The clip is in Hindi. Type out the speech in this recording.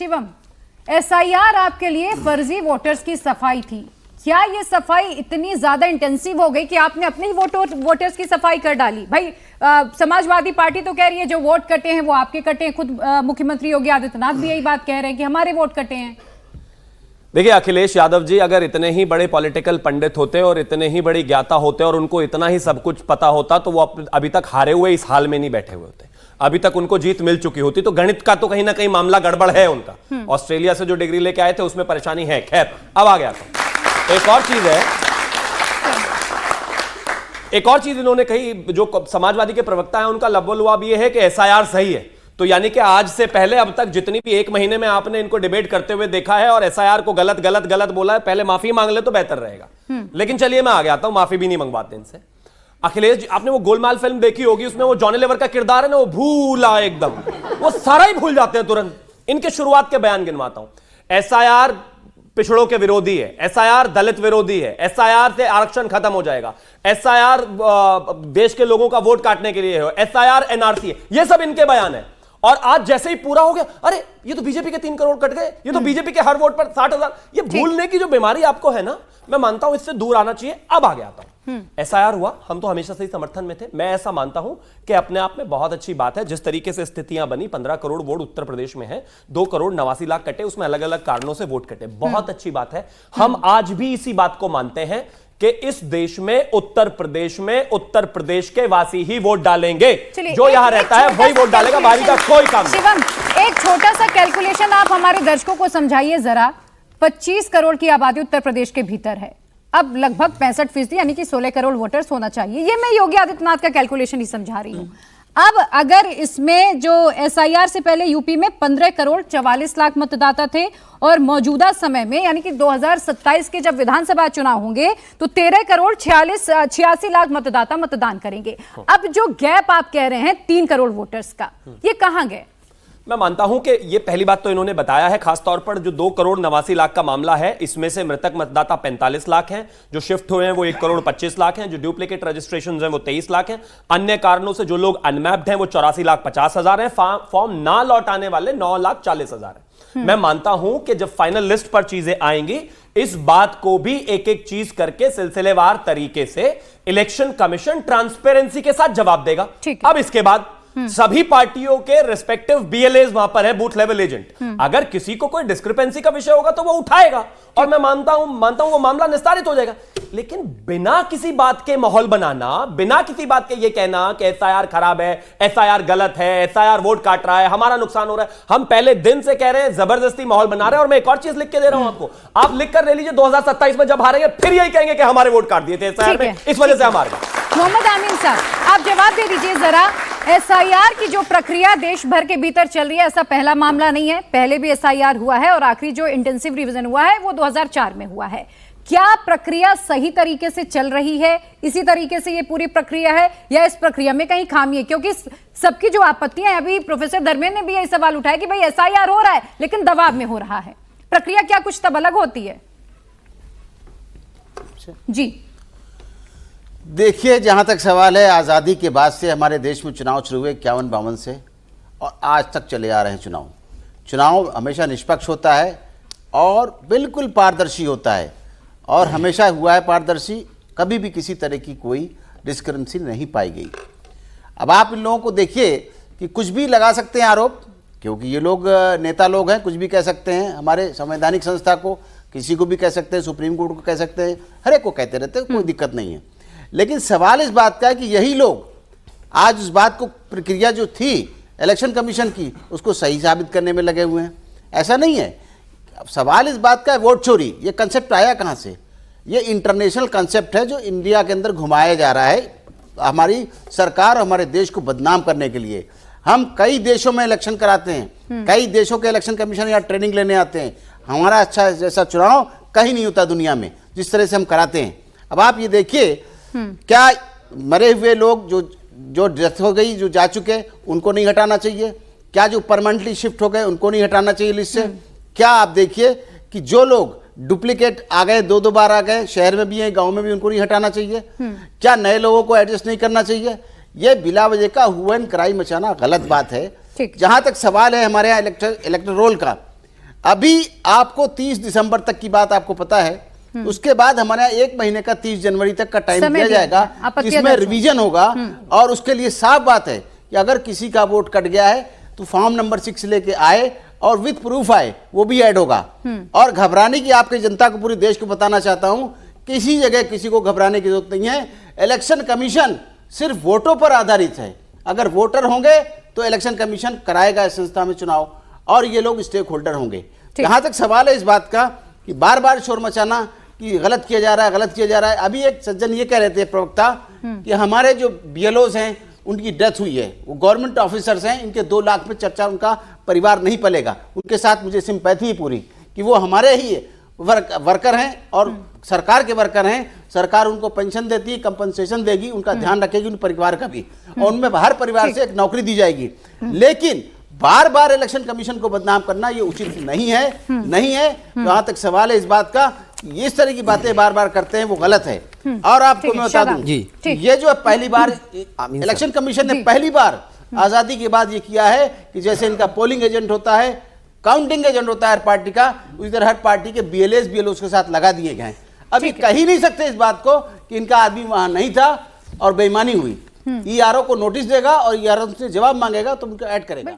शिवम, एसआईआर आपके लिए फर्जी वोटर्स की सफाई थी। क्या ये सफाई इतनी ज्यादा इंटेंसिव हो गई कि आपने अपने ही वोटर्स की सफाई कर डाली? भाई समाजवादी पार्टी तो कह रही है जो वोट कटे हैं वो आपके कटे हैं। खुद मुख्यमंत्री योगी आदित्यनाथ भी यही बात कह रहे हैं कि हमारे वोट कटे हैं। देखिए अखिलेश यादव जी, अगर इतने ही बड़े पॉलिटिकल पंडित होते और इतने ही बड़ी ज्ञाता होते और उनको इतना ही सब कुछ पता होता तो वो अभी तक हारे हुए इस हाल में नहीं बैठे हुए होते। अभी तक उनको जीत मिल चुकी होती। तो गणित का तो कहीं ना कहीं मामला गड़बड़ है उनका। ऑस्ट्रेलिया से जो डिग्री लेके आए थे उसमें परेशानी है। खैर, अब आ गया था एक और चीज है। एक और चीज इन्होंने कही, जो समाजवादी के प्रवक्ता है उनका लबोलुआब ये है कि एसआईआर सही है। तो यानी कि आज से पहले अब तक जितनी भी एक महीने में आपने इनको डिबेट करते हुए देखा है और एसआईआर को गलत गलत गलत बोला है, पहले माफी मांग ले तो बेहतर रहेगा। लेकिन चलिए मैं आ गया हूं, माफी भी नहीं मंगवाते इनसे। अखिलेश जी, आपने वो गोलमाल फिल्म देखी होगी, उसमें वो जॉनी लीवर का किरदार है ना, वो भूला एकदम, वो सारा ही भूल जाते हैं तुरंत। इनके शुरुआत के बयान गिनवाता हूं। एसआईआर पिछड़ों के विरोधी है, एसआईआर दलित विरोधी है, एसआईआर से आरक्षण खत्म हो जाएगा, एसआईआर देश के लोगों का वोट काटने के लिए है, एसआईआर एनआरसी है। ये सब इनके बयान है। और आज जैसे ही पूरा हो गया, अरे ये तो बीजेपी के 3 करोड़ कट गए, ये तो बीजेपी के हर वोट पर 60,000। ये भूलने की जो बीमारी आपको है ना, मैं मानता हूं इससे दूर आना चाहिए। अब आगे आता हूं। एसआईआर हुआ, हम तो हमेशा से ही समर्थन में थे। मैं ऐसा मानता हूं कि अपने आप में बहुत अच्छी बात है जिस तरीके से स्थितियां बनी। 15 करोड़ वोट उत्तर प्रदेश में है, 2 करोड़ 89 लाख कटे, उसमें अलग अलग कारणों से वोट कटे, बहुत अच्छी बात है। हम आज भी इसी बात को मानते हैं कि इस देश में उत्तर प्रदेश के वासी ही वोट डालेंगे। जो यहां रहता है वही वोट डालेगा, बाहरी का कोई काम नहीं। शिवम, एक छोटा सा कैलकुलेशन आप हमारे दर्शकों को समझाइए जरा। 25 करोड़ की आबादी उत्तर प्रदेश के भीतर है। अब लगभग 65% यानी कि 16 करोड़ वोटर्स होना चाहिए। ये मैं योगी आदित्यनाथ का कैलकुलेशन ही समझा रही हूं। अब अगर इसमें जो एसआईआर से पहले यूपी में 15 करोड़ 44 लाख मतदाता थे और मौजूदा समय में यानी कि 2027 के जब विधानसभा चुनाव होंगे तो 13 करोड़ 86 लाख मतदाता मतदान करेंगे। अब जो गैप आप कह रहे हैं 3 करोड़ वोटर्स का, ये कहां गए? मैं मानता हूं कि ये पहली बात तो इन्होंने बताया है, खासतौर पर जो 2 करोड़ 89 लाख का मामला है, इसमें से मृतक मतदाता 45 लाख हैं, जो शिफ्ट हुए हैं वो 1 करोड़ 25 लाख हैं, जो डुप्लीकेट रजिस्ट्रेशन हैं वो 23 लाख हैं, अन्य कारणों से जो लोग अनमैप्ड हैं वो 84 लाख 50 हजार हैं, फॉर्म ना लौटाने वाले 9 लाख 40 हजार हैं। मैं मानता हूं कि जब फाइनल लिस्ट पर चीजें आएंगी, इस बात को भी एक एक चीज करके सिलसिलेवार तरीके से इलेक्शन कमीशन ट्रांसपेरेंसी के साथ जवाब देगा। अब इसके बाद सभी पार्टियों के रिस्पेक्टिव बीएलएस वहां पर है, बूथ लेवल एजेंट। अगर किसी को कोई डिस्क्रिपेंसी का विषय होगा तो वो उठाएगा और मैं मानता हूं वो मामला निस्तारित हो जाएगा। लेकिन बिना किसी बात के माहौल बनाना, बिना किसी बात के ये कहना कि एसआईआर खराब है, एसआईआर गलत है, एसआईआर वोट काट रहा है, हमारा नुकसान हो रहा है, हम पहले दिन से कह रहे हैं, जबरदस्ती माहौल बना रहे हैं। और मैं एक और चीज लिख के दे रहा हूं आपको, आप लिख कर ले लीजिए, 2027 में जब हारेंगे फिर यही कहेंगे कि हमारे वोट काट दिए थे एसआईआर में, इस वजह से हम हार गए। मोहम्मद आमीन साहब, आप जवाब दे दीजिए जरा। एसआईआर की जो प्रक्रिया देश भर के भीतर चल रही है, ऐसा पहला मामला नहीं है, पहले भी एसआईआर हुआ है और आखिरी जो इंटेंसिव रिवीजन हुआ है वो 2004 में हुआ है। क्या प्रक्रिया सही तरीके से चल रही है? इसी तरीके से ये पूरी प्रक्रिया है या इस प्रक्रिया में कहीं खामी है? क्योंकि सबकी जो आपत्तियां, अभी प्रोफेसर धर्मेंद्र ने भी यही सवाल उठाया कि भाई एसआईआर हो रहा है लेकिन दबाव में हो रहा है, प्रक्रिया क्या कुछ तब अलग होती है? जी देखिए, जहां तक सवाल है, आज़ादी के बाद से हमारे देश में चुनाव शुरू हुए 51-52 से और आज तक चले आ रहे हैं। चुनाव हमेशा निष्पक्ष होता है और बिल्कुल पारदर्शी होता है और हमेशा हुआ है पारदर्शी, कभी भी किसी तरह की कोई डिस्क्रिपेंसी नहीं पाई गई। अब आप इन लोगों को देखिए कि कुछ भी लगा सकते हैं आरोप, क्योंकि ये लोग नेता लोग हैं, कुछ भी कह सकते हैं, हमारे संवैधानिक संस्था को, किसी को भी कह सकते हैं, सुप्रीम कोर्ट को कह सकते हैं, हर एक को कहते रहते हैं, कोई दिक्कत नहीं है। लेकिन सवाल इस बात का है कि यही लोग आज उस बात को, प्रक्रिया जो थी इलेक्शन कमीशन की, उसको सही साबित करने में लगे हुए हैं। ऐसा नहीं है। अब सवाल इस बात का है, वोट चोरी ये कंसेप्ट आया कहाँ से? ये इंटरनेशनल कंसेप्ट है जो इंडिया के अंदर घुमाया जा रहा है हमारी सरकार और हमारे देश को बदनाम करने के लिए। हम कई देशों में इलेक्शन कराते हैं, कई देशों के इलेक्शन कमीशन यहाँ ट्रेनिंग लेने आते हैं। हमारा अच्छा जैसा चुनाव कहीं नहीं होता दुनिया में जिस तरह से हम कराते हैं। अब आप ये देखिए, क्या मरे हुए लोग जो डेथ हो गई, जो जा चुके, उनको नहीं हटाना चाहिए? क्या जो परमानेंटली शिफ्ट हो गए उनको नहीं हटाना चाहिए लिस्ट से? क्या आप देखिए कि जो लोग डुप्लीकेट आ गए, 2 बार आ गए, शहर में भी हैं, गांव में भी, उनको नहीं हटाना चाहिए? क्या नए लोगों को एडजस्ट नहीं करना चाहिए? ये बिला वजह का हुआ एंड क्राई मचाना गलत बात है। जहां तक सवाल है हमारे यहाँ इलेक्टर रोल का, अभी आपको 30 दिसंबर तक की बात आपको पता है, उसके बाद हमारे यहाँ 1 महीने का 30 जनवरी तक का टाइम समय दिया दिया जाएगा, है। आपत्तियां इसमें दर्ज रिवीजन होगा। और उसके लिए साफ बात है कि अगर किसी का वोट कट गया है तो फॉर्म नंबर 6 लेके आए और विद प्रूफ आए, वो भी ऐड होगा। और घबराने की, आपकी जनता को, पूरे देश को बताना चाहता हूं, किसी जगह किसी को घबराने की जरूरत नहीं है। इलेक्शन कमीशन सिर्फ वोटों पर आधारित है। अगर वोटर होंगे तो इलेक्शन कमीशन कराएगा इस संस्था में चुनाव, और ये लोग स्टेक होल्डर होंगे। जहां तक सवाल है इस बात का कि बार बार शोर मचाना कि गलत किया जा रहा है, गलत किया जा रहा है। अभी एक सज्जन ये कह रहे थे, प्रवक्ता, कि हमारे जो बीएलओज हैं उनकी डेथ हुई है, वो गवर्नमेंट ऑफिसर्स हैं, इनके 2 लाख पे चर्चा, उनका परिवार नहीं पलेगा। उनके साथ मुझे सिंपैथी है पूरी, कि वो हमारे ही वर्कर हैं और सरकार के वर्कर हैं। सरकार उनको पेंशन देती है, कंपनसेशन देगी, उनका ध्यान रखेगी, उन परिवार का भी, और उनमें हर परिवार से एक नौकरी दी जाएगी। लेकिन बार बार इलेक्शन कमीशन को बदनाम करना ये उचित नहीं है, नहीं है। जहां तक सवाल है इस बात का, इस तरह की बातें बार बार करते हैं, वो गलत है। और आपको मैं बता दूं, ये जो पहली बार इलेक्शन कमीशन ने पहली बार आजादी के बाद ये किया है कि जैसे इनका पोलिंग एजेंट होता है, काउंटिंग एजेंट होता है हर पार्टी का, उसी तरह हर पार्टी के बीएलओ के साथ लगा दिए गए। अभी कह ही नहीं सकते इस बात को कि इनका आदमी वहां नहीं था और बेईमानी हुई। ईआरओ को नोटिस देगा और ईआरओ से जवाब मांगेगा तो उनको ऐड करेगा।